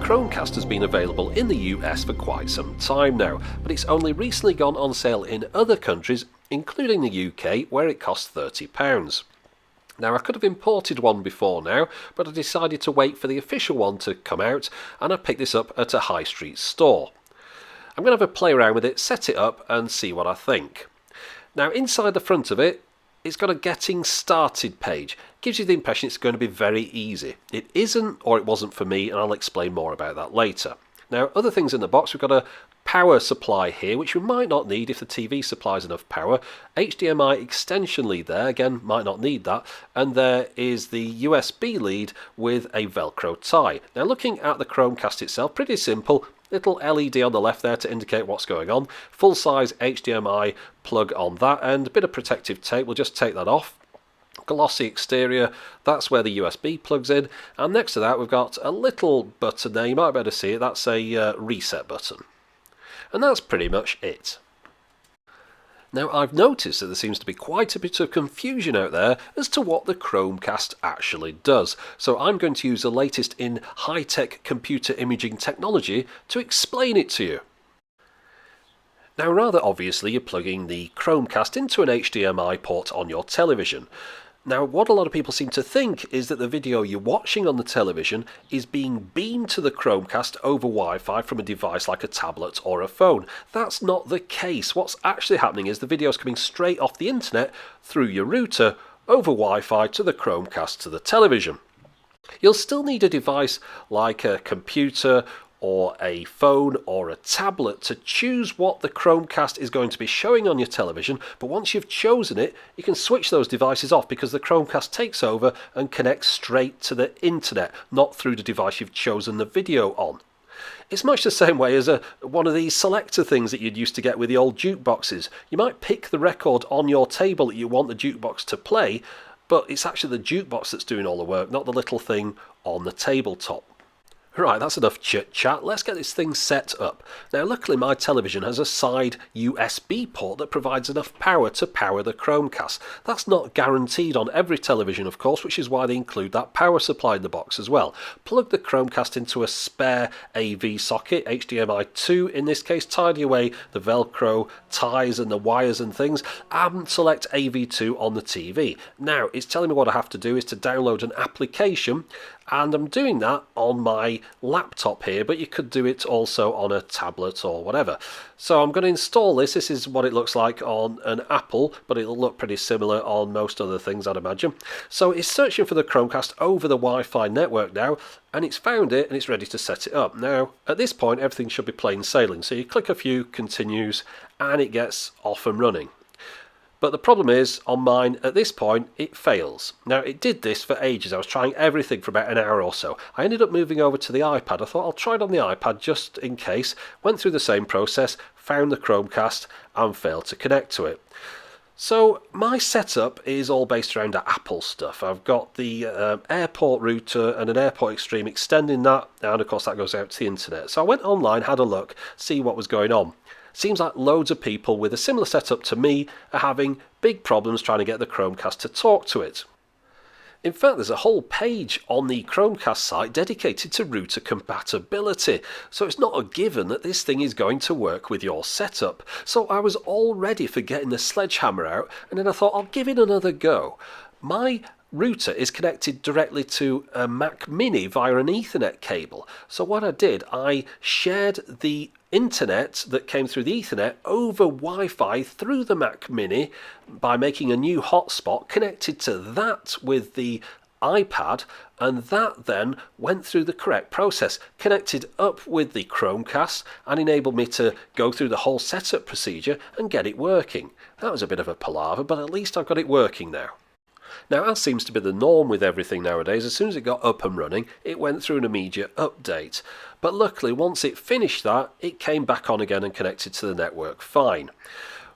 Chromecast has been available in the US for quite some time now, but it's only recently gone on sale in other countries, including the UK, where it costs £30. Now, I could have imported one before now, but I decided to wait for the official one to come out, and I picked this up at a high street store. I'm going to have a play around with it, set it up, and see what I think. Now, inside the front of it, it's got a getting started page. Gives you the impression it's going to be very easy. It isn't, or it wasn't for me, and I'll explain more about that later. Now, other things in the box, we've got a power supply here, which we might not need if the TV supplies enough power. HDMI extension lead there, again, might not need that. And there is the USB lead with a Velcro tie. Now, looking at the Chromecast itself, pretty simple. Little LED on the left there to indicate what's going on. Full-size HDMI plug on that end. A bit of protective tape, we'll just take that off. Glossy exterior, that's where the USB plugs in. And next to that we've got a little button there, you might be able to see it, that's a reset button. And that's pretty much it. Now, I've noticed that there seems to be quite a bit of confusion out there as to what the Chromecast actually does. So I'm going to use the latest in high-tech computer imaging technology to explain it to you. Now, rather obviously, you're plugging the Chromecast into an HDMI port on your television. Now, what a lot of people seem to think is that the video you're watching on the television is being beamed to the Chromecast over Wi-Fi from a device like a tablet or a phone. That's not the case. What's actually happening is the video is coming straight off the internet through your router over Wi-Fi to the Chromecast to the television. You'll still need a device like a computer or a phone or a tablet to choose what the Chromecast is going to be showing on your television, but once you've chosen it, you can switch those devices off because the Chromecast takes over and connects straight to the internet, not through the device you've chosen the video on. It's much the same way as one of these selector things that you'd used to get with the old jukeboxes. You might pick the record on your table that you want the jukebox to play, but it's actually the jukebox that's doing all the work, not the little thing on the tabletop. Right, that's enough chit-chat, let's get this thing set up. Now, luckily my television has a side USB port that provides enough power to power the Chromecast. That's not guaranteed on every television, of course, which is why they include that power supply in the box as well. Plug the Chromecast into a spare AV socket, HDMI 2 in this case, tidy away the Velcro ties and the wires and things, and select AV2 on the TV. Now, it's telling me what I have to do is to download an application, and I'm doing that on my laptop here, but you could do it also on a tablet or whatever. So I'm going to install this. This is what it looks like on an Apple, but it'll look pretty similar on most other things, I'd imagine. So it's searching for the Chromecast over the Wi-Fi network now, and it's found it and it's ready to set it up. Now, at this point, everything should be plain sailing. So you click a few continues and it gets off and running. But the problem is, on mine, at this point, it fails. Now, it did this for ages. I was trying everything for about an hour or so. I ended up moving over to the iPad. I thought I'll try it on the iPad just in case. Went through the same process, found the Chromecast, and failed to connect to it. So my setup is all based around Apple stuff. I've got the airport router and an airport extreme extending that, and of course that goes out to the internet. So I went online, had a look, see what was going on. Seems like loads of people with a similar setup to me are having big problems trying to get the Chromecast to talk to it. In fact, there's a whole page on the Chromecast site dedicated to router compatibility, so it's not a given that this thing is going to work with your setup. So I was all ready for getting the sledgehammer out, and then I thought I'll give it another go. My router is connected directly to a Mac Mini via an Ethernet cable. So what I did, I shared the internet that came through the Ethernet over Wi-Fi through the Mac Mini by making a new hotspot, connected to that with the iPad, and that then went through the correct process, connected up with the Chromecast, and enabled me to go through the whole setup procedure and get it working. That was a bit of a palaver, but at least I've got it working now. Now, as seems to be the norm with everything nowadays, as soon as it got up and running, it went through an immediate update. But luckily, once it finished that, it came back on again and connected to the network fine.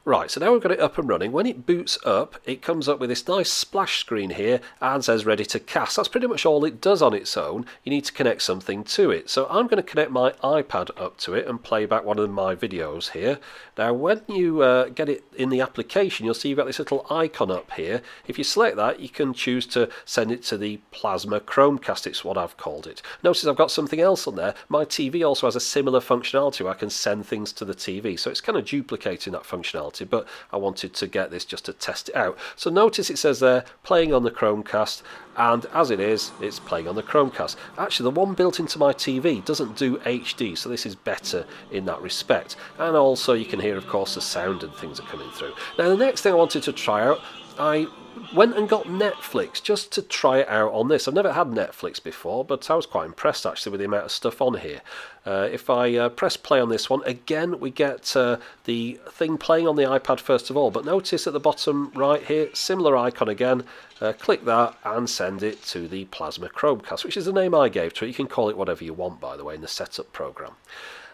Right, so now we've got it up and running. When it boots up, it comes up with this nice splash screen here and says ready to cast. That's pretty much all it does on its own. You need to connect something to it. So I'm going to connect my iPad up to it and play back one of my videos here. Now when you get it in the application, you'll see you've got this little icon up here. If you select that, you can choose to send it to the Plasma Chromecast, it's what I've called it. Notice I've got something else on there. My TV also has a similar functionality where I can send things to the TV. So it's kind of duplicating that functionality, but I wanted to get this just to test it out. So notice it says there, playing on the Chromecast, and as it is, it's playing on the Chromecast. Actually, the one built into my TV doesn't do HD, so this is better in that respect. And also you can hear, of course, the sound and things are coming through. Now, the next thing I wanted to try out, I went and got Netflix just to try it out on this. I've never had Netflix before, but I was quite impressed actually with the amount of stuff on here. If I press play on this one, again we get the thing playing on the iPad first of all, but notice at the bottom right here, similar icon again. Click that and send it to the Plasma Chromecast, which is the name I gave to it. You can call it whatever you want, by the way, in the setup program.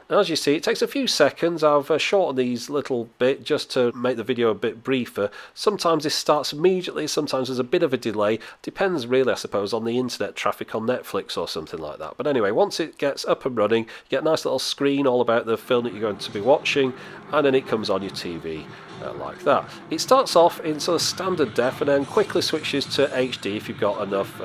And as you see, it takes a few seconds. I've shortened these a little bit just to make the video a bit briefer. Sometimes this starts immediately, sometimes there's a bit of a delay. Depends really, I suppose, on the internet traffic on Netflix or something like that. But anyway, once it gets up and running, you get a nice little screen all about the film that you're going to be watching, and then it comes on your TV. Like that. It starts off in sort of standard def and then quickly switches to HD if you've got enough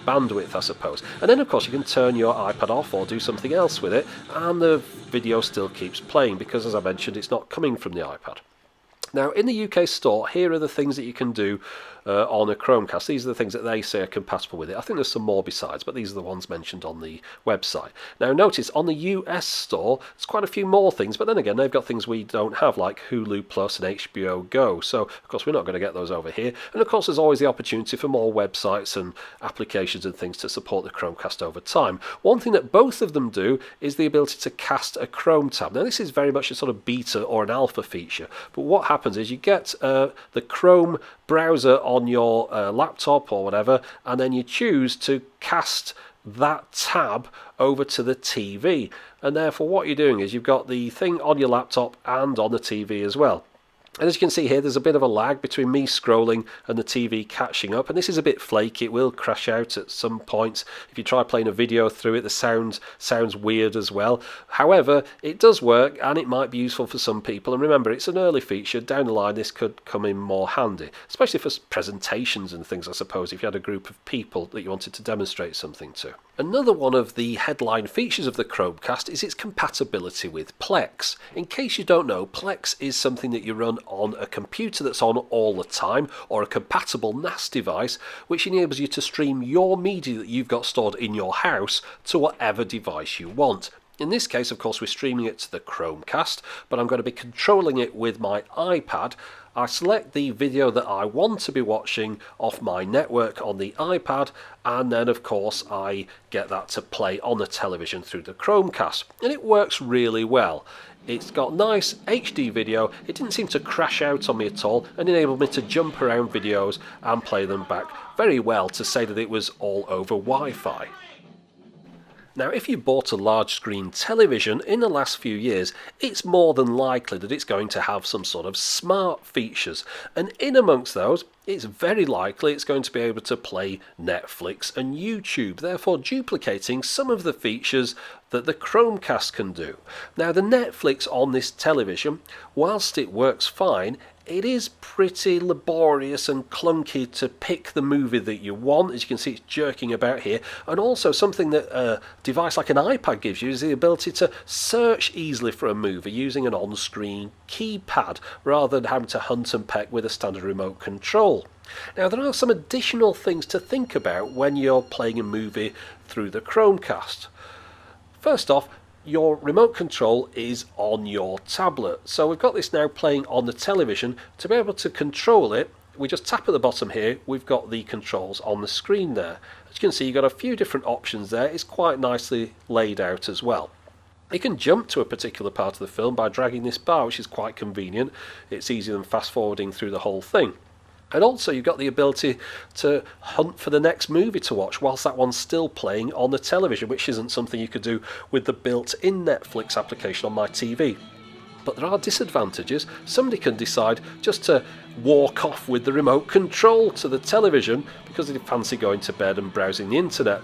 bandwidth, I suppose. And then of course you can turn your iPad off or do something else with it, and the video still keeps playing because, as I mentioned, it's not coming from the iPad. Now, in the UK store, here are the things that you can do on a Chromecast. These are the things that they say are compatible with it. I think there's some more besides, but these are the ones mentioned on the website. Now, notice on the US store, there's quite a few more things, but then again, they've got things we don't have, like Hulu Plus and HBO Go. So, of course, we're not going to get those over here. And, of course, there's always the opportunity for more websites and applications and things to support the Chromecast over time. One thing that both of them do is the ability to cast a Chrome tab. Now, this is very much a sort of beta or an alpha feature, but what happens is you get the Chrome browser on your laptop or whatever, and then you choose to cast that tab over to the TV, and therefore what you're doing is you've got the thing on your laptop and on the TV as well. And as you can see here, there's a bit of a lag between me scrolling and the TV catching up, and this is a bit flaky. It will crash out at some points. If you try playing a video through it, the sound sounds weird as well. However, it does work, and it might be useful for some people. And remember, it's an early feature. Down the line, this could come in more handy, especially for presentations and things, I suppose, if you had a group of people that you wanted to demonstrate something to. Another one of the headline features of the Chromecast is its compatibility with Plex. In case you don't know, Plex is something that you run on a computer that's on all the time, or a compatible NAS device, which enables you to stream your media that you've got stored in your house to whatever device you want. In this case, of course, we're streaming it to the Chromecast, but I'm going to be controlling it with my iPad. I select the video that I want to be watching off my network on the iPad, and then of course I get that to play on the television through the Chromecast, and it works really well. It's got nice HD video, it didn't seem to crash out on me at all, and enabled me to jump around videos and play them back very well, to say that it was all over Wi-Fi. Now, if you bought a large screen television in the last few years, it's more than likely that it's going to have some sort of smart features, and in amongst those, it's very likely it's going to be able to play Netflix and YouTube, therefore duplicating some of the features that the Chromecast can do. Now, the Netflix on this television, whilst it works fine, it is pretty laborious and clunky to pick the movie that you want. As you can see, it's jerking about here. And also something that a device like an iPad gives you is the ability to search easily for a movie using an on-screen keypad, rather than having to hunt and peck with a standard remote control. Now, there are some additional things to think about when you're playing a movie through the Chromecast. First off, your remote control is on your tablet. So we've got this now playing on the television. To be able to control it, we just tap at the bottom here, we've got the controls on the screen there. As you can see, you've got a few different options there. It's quite nicely laid out as well. You can jump to a particular part of the film by dragging this bar, which is quite convenient. It's easier than fast forwarding through the whole thing. And also you've got the ability to hunt for the next movie to watch whilst that one's still playing on the television, which isn't something you could do with the built-in Netflix application on my TV. But there are disadvantages. Somebody can decide just to walk off with the remote control to the television because they fancy going to bed and browsing the internet.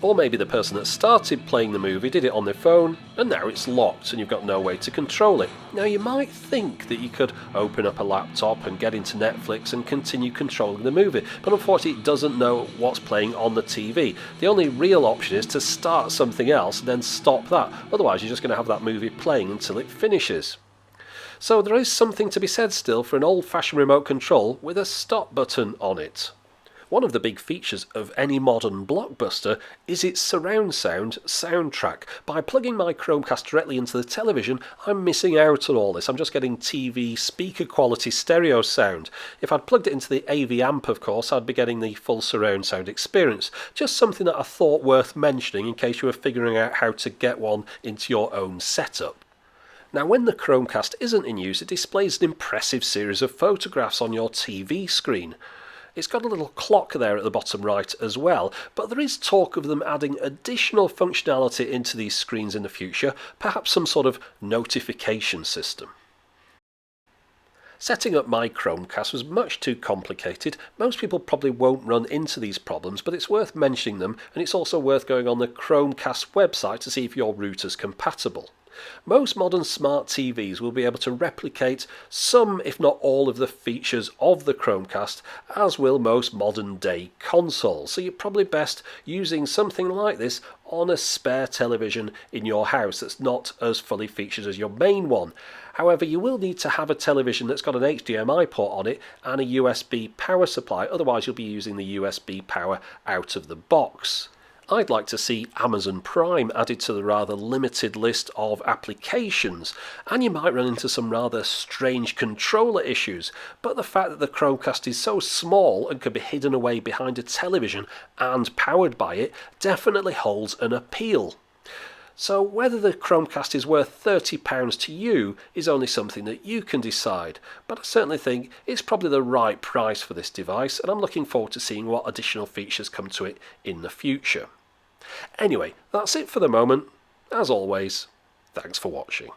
Or maybe the person that started playing the movie did it on their phone and now it's locked and you've got no way to control it. Now you might think that you could open up a laptop and get into Netflix and continue controlling the movie, but unfortunately it doesn't know what's playing on the TV. The only real option is to start something else and then stop that, otherwise you're just going to have that movie playing until it finishes. So there is something to be said still for an old-fashioned remote control with a stop button on it. One of the big features of any modern blockbuster is its surround sound soundtrack. By plugging my Chromecast directly into the television, I'm missing out on all this. I'm just getting TV speaker quality stereo sound. If I'd plugged it into the AV amp, of course, I'd be getting the full surround sound experience. Just something that I thought worth mentioning in case you were figuring out how to get one into your own setup. Now, when the Chromecast isn't in use, it displays an impressive series of photographs on your TV screen. It's got a little clock there at the bottom right as well, but there is talk of them adding additional functionality into these screens in the future, perhaps some sort of notification system. Setting up my Chromecast was much too complicated. Most people probably won't run into these problems, but it's worth mentioning them, and it's also worth going on the Chromecast website to see if your router's compatible. Most modern smart TVs will be able to replicate some, if not all, of the features of the Chromecast, as will most modern day consoles, so you're probably best using something like this on a spare television in your house that's not as fully featured as your main one. However, you will need to have a television that's got an HDMI port on it and a USB power supply, otherwise you'll be using the USB power out of the box. I'd like to see Amazon Prime added to the rather limited list of applications, and you might run into some rather strange controller issues, but the fact that the Chromecast is so small and can be hidden away behind a television and powered by it definitely holds an appeal. So whether the Chromecast is worth £30 to you is only something that you can decide, but I certainly think it's probably the right price for this device, and I'm looking forward to seeing what additional features come to it in the future. Anyway, that's it for the moment. As always, thanks for watching.